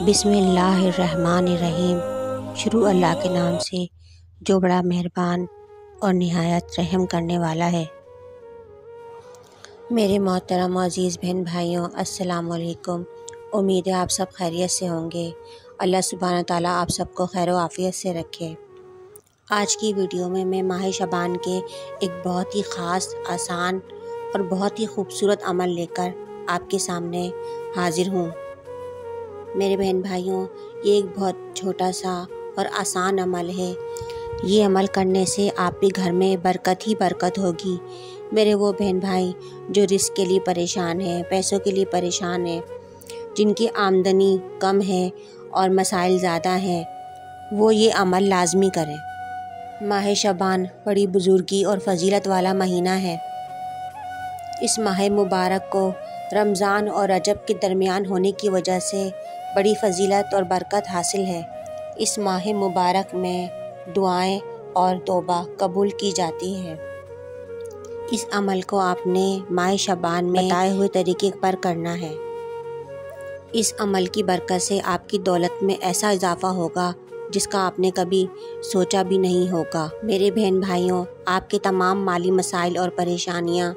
बिस्मिल्लाहिर्रहमानिर्रहीम। शुरू अल्लाह के नाम से जो बड़ा मेहरबान और निहायत रहम करने वाला है। मेरे मोहतरम अज़ीज़ बहन भाइयों, अस्सलाम वालेकुम। उम्मीद है आप सब खैरियत से होंगे। अल्लाह सुब्हान ताला आप सबको खैर व आफ़ियत से रखे। आज की वीडियो में मैं माह शबान के एक बहुत ही ख़ास, आसान और बहुत ही खूबसूरत अमल लेकर आपके सामने हाजिर हूँ। मेरे बहन भाइयों, ये एक बहुत छोटा सा और आसान अमल है। ये अमल करने से आपके घर में बरकत ही बरकत होगी। मेरे वो बहन भाई जो रिस्क के लिए परेशान हैं, पैसों के लिए परेशान हैं, जिनकी आमदनी कम है और मसाइल ज़्यादा हैं, वो ये अमल लाजमी करें। माह शबान बड़ी बुज़ुर्गी और फजीलत वाला महीना है। इस माह मुबारक को रमज़ान और रजब के दरमियान होने की वजह से बड़ी फजीलत और बरकत हासिल है। इस माह मुबारक में दुआएं और तौबा कबूल की जाती हैं। इस अमल को आपने माह शबान में बताए हुए तरीके पर करना है। इस अमल की बरकत से आपकी दौलत में ऐसा इजाफा होगा जिसका आपने कभी सोचा भी नहीं होगा। मेरे बहन भाइयों, आपके तमाम माली मसाइल और परेशानियां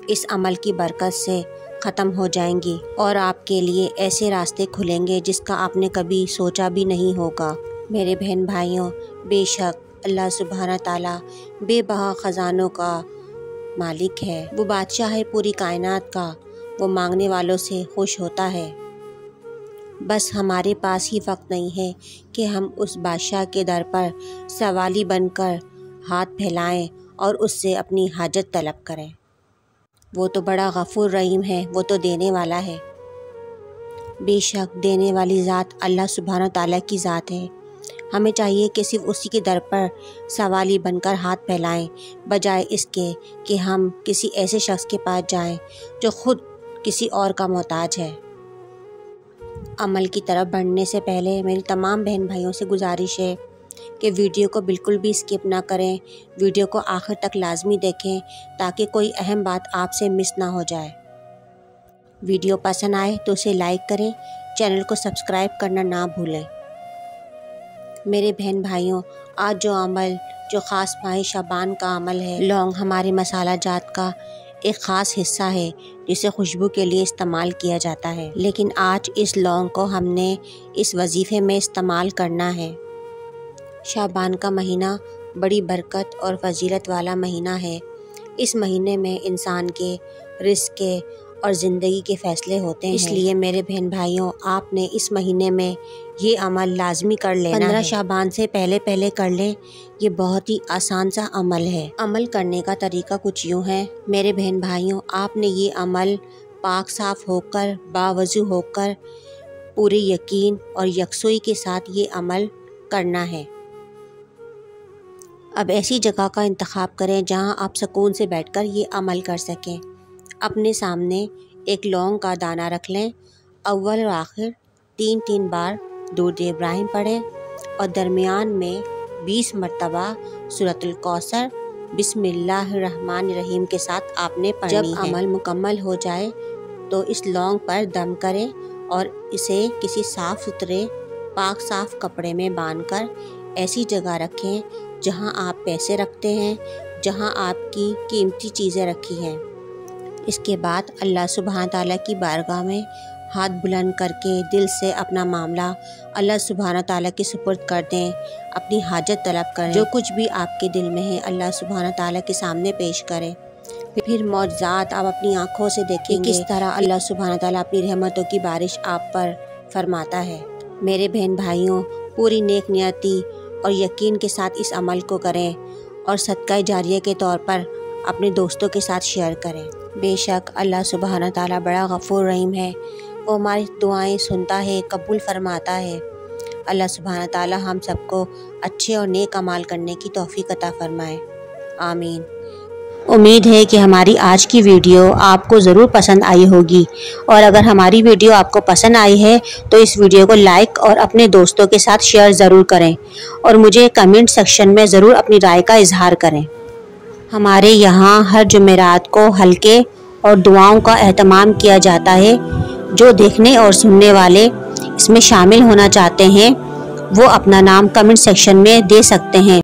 इस अमल की बरकत से ख़त्म हो जाएंगी और आपके लिए ऐसे रास्ते खुलेंगे जिसका आपने कभी सोचा भी नहीं होगा। मेरे बहन भाइयों, बेशक अल्लाह सुब्हाना ताला बेबहा ख़जानों का मालिक है। वो बादशाह है पूरी कायनात का। वो मांगने वालों से खुश होता है। बस हमारे पास ही वक्त नहीं है कि हम उस बादशाह के दर पर सवाली बनकर हाथ फैलाएं और उससे अपनी हाजत तलब करें। वो तो बड़ा गफूर रहीम है, वो तो देने वाला है। बेशक देने वाली ज़ात अल्लाह सुब्हाना ताला की ज़ात है। हमें चाहिए कि सिर्फ उसी के दर पर सवाली बनकर हाथ फैलाएं, बजाय इसके कि हम किसी ऐसे शख्स के पास जाएं जो खुद किसी और का मोहताज है। अमल की तरफ बढ़ने से पहले मेरी तमाम बहन भाइयों से गुजारिश है कि वीडियो को बिल्कुल भी स्किप ना करें। वीडियो को आखिर तक लाजमी देखें ताकि कोई अहम बात आपसे मिस ना हो जाए। वीडियो पसंद आए तो उसे लाइक करें, चैनल को सब्सक्राइब करना ना भूलें। मेरे बहन भाइयों, आज जो ख़ास माह शबान का अमल है, लौंग हमारे मसाला जात का एक ख़ास हिस्सा है जिसे खुशबू के लिए इस्तेमाल किया जाता है। लेकिन आज इस लौंग को हमने इस वजीफ़े में इस्तेमाल करना है। शाबान का महीना बड़ी बरकत और फजीलत वाला महीना है। इस महीने में इंसान के रिस्क के और ज़िंदगी के फ़ैसले होते हैं। इसलिए मेरे बहन भाइयों, आपने इस महीने में ये अमल लाजमी कर लेना है। 15 शाबान से पहले कर लें। ये बहुत ही आसान सा अमल है। अमल करने का तरीका कुछ यूँ है। मेरे बहन भाइयों, आपने ये अमल पाक साफ़ होकर, बावज़ू होकर, पूरे यकीन और यकसुई के साथ ये अमल करना है। अब ऐसी जगह का इंतखाब करें जहां आप सुकून से बैठकर ये अमल कर सकें। अपने सामने एक लौंग का दाना रख लें। अव्वल और आखिर 3 बार दुरूद इब्राहिम पढ़ें और दरमियान में 20 मरतबा सूरतुल कौसर बिस्मिल्लाहिर्रहमानिर्रहीम के साथ आपने पढ़नी है। जब अमल मुकम्मल हो जाए तो इस लौंग पर दम करें और इसे किसी साफ़ सुथरे पाक साफ़ कपड़े में बांधकर ऐसी जगह रखें जहां आप पैसे रखते हैं, जहां आपकी कीमती चीज़ें रखी हैं। इसके बाद अल्लाह सुब्हान ताला की बारगाह में हाथ बुलंद करके दिल से अपना मामला अल्लाह सुब्हान ताला के सुपुर्द कर दें। अपनी हाजत तलब करें। जो कुछ भी आपके दिल में है अल्लाह सुब्हान ताला के सामने पेश करें। फिर मौजज़ात आप अपनी आँखों से देखेंगे किस तरह अल्लाह सुब्हान ताला अपनी रहमतों की बारिश आप पर फरमाता है। मेरे बहन भाइयों, पूरी नेक नियती और यकीन के साथ इस अमल को करें और सदका जारिया के तौर पर अपने दोस्तों के साथ शेयर करें। बेशक अल्लाह सुब्हाना ताला बड़ा गफूर रहीम है। वो हमारी दुआएं सुनता है, कबूल फरमाता है। अल्लाह सुब्हाना ताला हम सबको अच्छे और नेक अमाल करने की तौफीक अता फरमाए। आमीन। उम्मीद है कि हमारी आज की वीडियो आपको ज़रूर पसंद आई होगी और अगर हमारी वीडियो आपको पसंद आई है तो इस वीडियो को लाइक और अपने दोस्तों के साथ शेयर ज़रूर करें और मुझे कमेंट सेक्शन में ज़रूर अपनी राय का इजहार करें। हमारे यहाँ हर जुमेरात को हल्के اور دعاؤں کا اہتمام کیا جاتا ہے۔ جو دیکھنے اور سننے والے اس میں شامل ہونا چاہتے ہیں وہ اپنا نام کمنٹ سیکشن میں دے سکتے ہیں۔